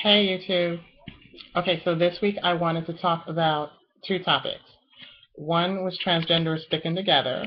Hey, you two. Okay, so this week I wanted to talk about two topics. One was transgenders sticking together,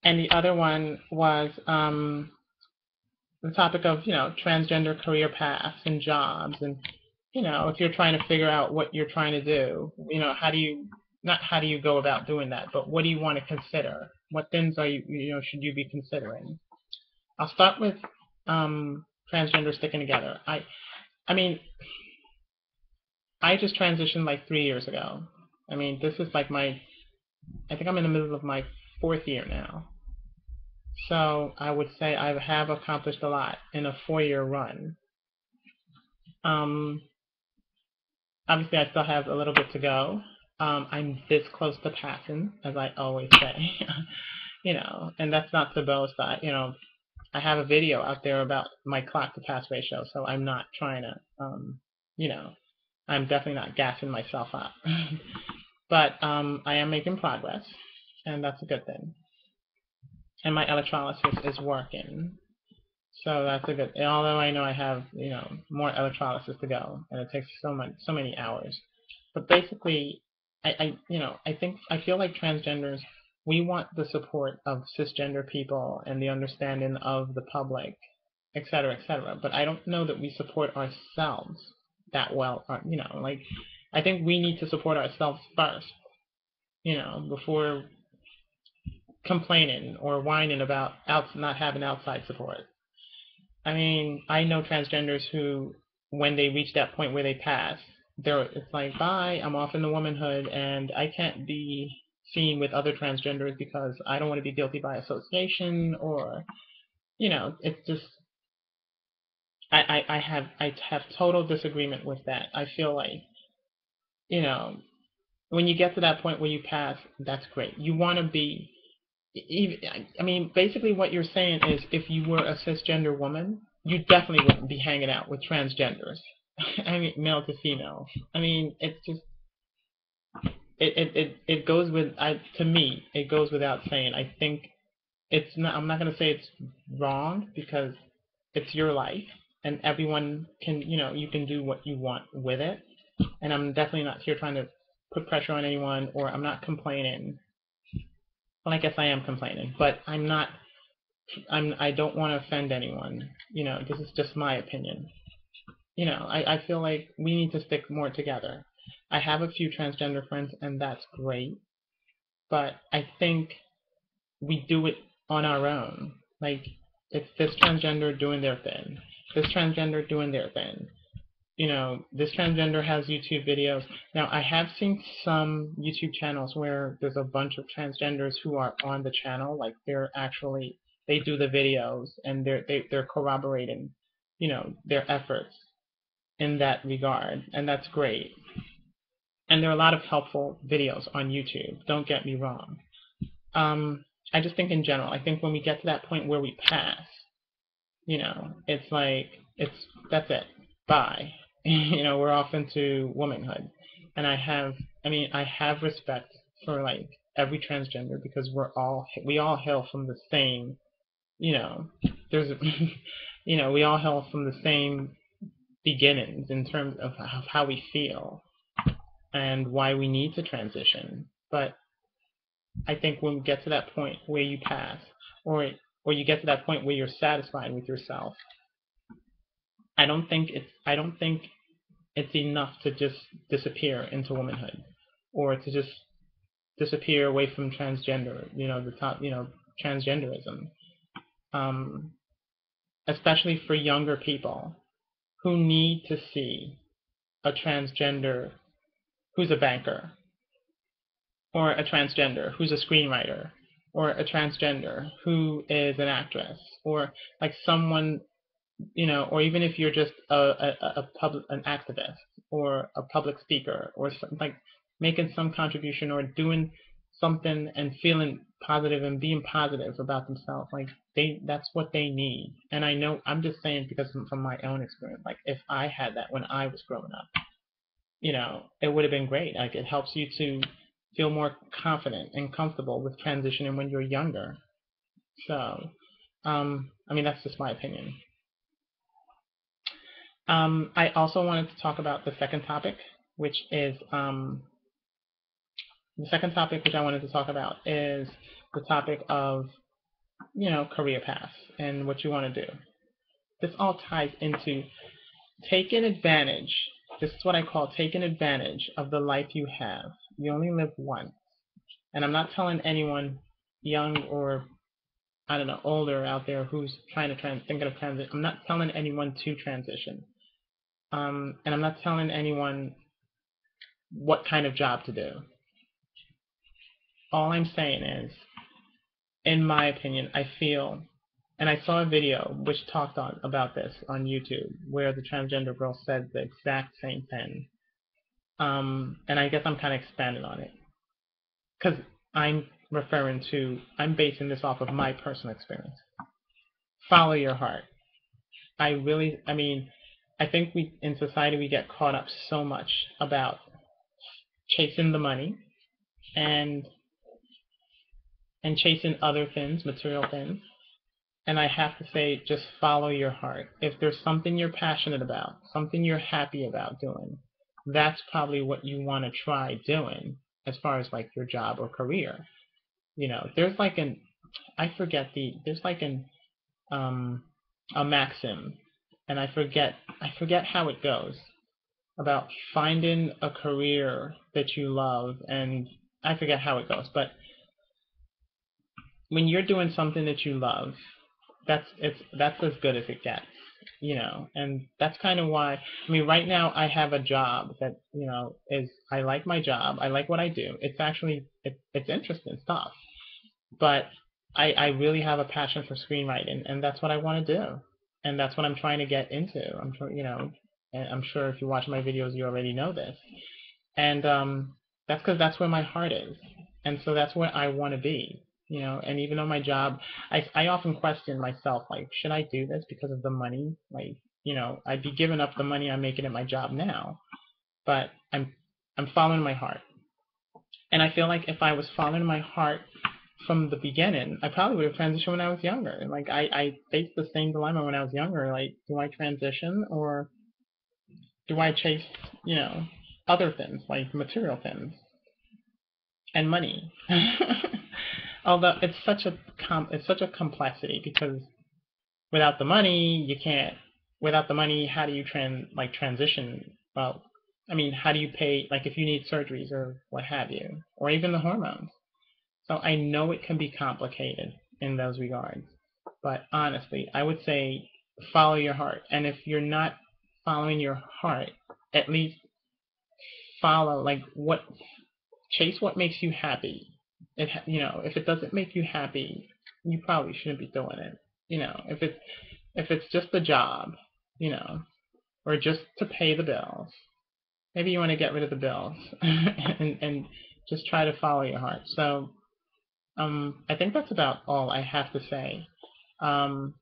and the other one was the topic of, transgender career paths and jobs. And, if you're trying to figure out what you're trying to do, not how do you go about doing that, but what do you want to consider? What things should you be considering? I'll start with transgender sticking together. I mean, I just transitioned like 3 years ago. This is like I think I'm in the middle of my fourth year now. So I would say I have accomplished a lot in a 4 year run. Um, Obviously, I still have a little bit to go. I'm this close to passing, as I always say, and that's not to boast. I have a video out there about my clock to pass ratio, so I'm not trying to, you know, I'm definitely not gassing myself up. But I am making progress, and that's a good thing. And my electrolysis is working, so that's a good. Although I know I have, more electrolysis to go, and it takes so many hours. But basically, I feel like transgenders, we want the support of cisgender people and the understanding of the public, et cetera, et cetera. But I don't know that we support ourselves that well. Like I think we need to support ourselves first, before complaining or whining about not having outside support. I know transgenders who, when they reach that point where they pass, it's like, bye, I'm off into womanhood, and I can't be seen with other transgenders because I don't want to be guilty by association, or, it's just, I have total disagreement with that. I feel like, you know, when you get to that point where you pass, that's great. You want to be, basically what you're saying is if you were a cisgender woman, you definitely wouldn't be hanging out with transgenders. Male to female. It's just it goes with to me it goes without saying. I think it's not. I'm not going to say it's wrong because it's your life and everyone can you can do what you want with it. And I'm definitely not here trying to put pressure on anyone, or I'm not complaining. Well, I guess I am complaining, but I'm not. I don't want to offend anyone. This is just my opinion. I feel like we need to stick more together. I have a few transgender friends, and that's great. But I think we do it on our own. Like, it's this transgender doing their thing, this transgender doing their thing. This transgender has YouTube videos. Now, I have seen some YouTube channels where there's a bunch of transgenders who are on the channel. Like, they do the videos, and they're corroborating, their efforts in that regard, and that's great. And there are a lot of helpful videos on YouTube. Don't get me wrong. I just think in general, I think when we get to that point where we pass, it's like that's it. Bye. We're off into womanhood. And I have respect for like every transgender because we all hail from the same, there's we all hail from the same beginnings in terms of how we feel and why we need to transition. But I think when we get to that point where you pass, or you get to that point where you're satisfied with yourself, I don't think it's enough to just disappear into womanhood, or to just disappear away from transgender, transgenderism, um, especially for younger people who need to see a transgender who's a banker, or a transgender who's a screenwriter, or a transgender who is an actress, or like someone, or even if you're just an activist or a public speaker, or like making some contribution or doing something and feeling positive and being positive about themselves, like that's what they need. And I know, I'm just saying because from my own experience, like if I had that when I was growing up, it would have been great. Like it helps you to feel more confident and comfortable with transitioning when you're younger. So, that's just my opinion. I also wanted to talk about the second topic, which is the second topic which I wanted to talk about is the topic of, career paths and what you want to do. This all ties into taking advantage. This is what I call taking advantage of the life you have. You only live once. And I'm not telling anyone young or, I don't know, older out there who's trying to thinking of transition. I'm not telling anyone to transition. And I'm not telling anyone what kind of job to do. All I'm saying is, in my opinion, I feel, and I saw a video which talked about this on YouTube, where the transgender girl said the exact same thing. And I guess I'm kind of expanding on it because I'm basing this off of my personal experience. Follow your heart. I mean, I think in society, we get caught up so much about chasing the money and chasing other things, material things. And I have to say, just follow your heart. If there's something you're passionate about, something you're happy about doing, that's probably what you want to try doing as far as like your job or career. There's like there's like a maxim, and I forget how it goes, about finding a career that you love, and I forget how it goes, but when you're doing something that you love, that's as good as it gets. And that's kind of why, I mean, right now I have a job that, is, I like my job, I like what I do. It's actually it's interesting stuff, but I really have a passion for screenwriting, and that's what I want to do, and that's what I'm trying to get into. I'm sure, and I'm sure if you watch my videos, you already know this, and that's because that's where my heart is, and so that's where I want to be. And even though my job, I often question myself, like, should I do this because of the money? Like, I'd be giving up the money I'm making at my job now, but I'm following my heart. And I feel like if I was following my heart from the beginning, I probably would have transitioned when I was younger. Like, I faced the same dilemma when I was younger. Like, do I transition, or do I chase, other things, like material things and money? Although it's such a complexity, because without the money, you can't. Without the money, how do you transition? Well, I mean, how do you pay, like, if you need surgeries or what have you, or even the hormones? So I know it can be complicated in those regards, but honestly, I would say follow your heart. And if you're not following your heart, at least follow, like, chase what makes you happy. If it doesn't make you happy, you probably shouldn't be doing it. If it's just a job, you know, or just to pay the bills, maybe you want to get rid of the bills and just try to follow your heart. So I think that's about all I have to say. Um,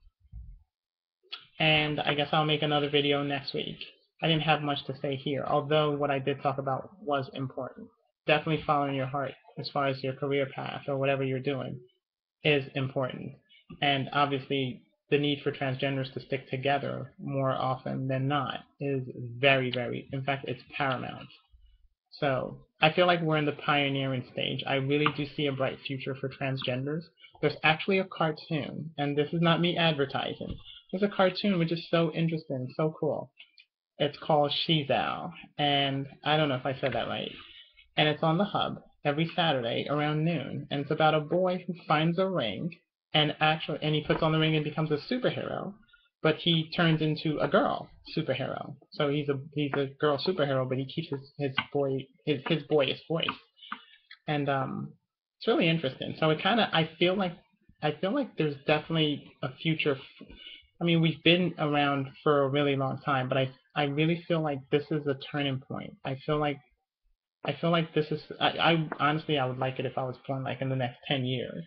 and I guess I'll make another video next week. I didn't have much to say here, although what I did talk about was important. Definitely following your heart as far as your career path or whatever you're doing is important. And obviously, the need for transgenders to stick together more often than not is very, very, in fact, it's paramount. So I feel like we're in the pioneering stage. I really do see a bright future for transgenders. There's actually a cartoon, and this is not me advertising. There's a cartoon which is so interesting, so cool. It's called She's Owl, and I don't know if I said that right. And it's on the Hub every Saturday around noon, and it's about a boy who finds a ring, and he puts on the ring and becomes a superhero, but he turns into a girl superhero. So he's a girl superhero, but he keeps his boyish voice, and it's really interesting. So I feel like there's definitely a future. I mean, we've been around for a really long time, but I really feel like this is a turning point. I feel like this is. I honestly, I would like it if I was born like in the next 10 years.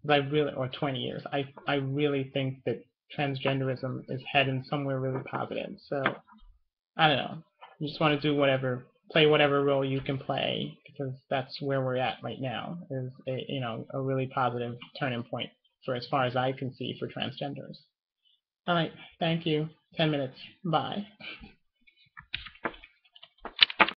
Or 20 years. I really think that transgenderism is heading somewhere really positive. So I don't know. You just want to play whatever role you can play, because that's where we're at right now. Is a really positive turning point for, as far as I can see, for transgenders. All right. Thank you. 10 minutes. Bye.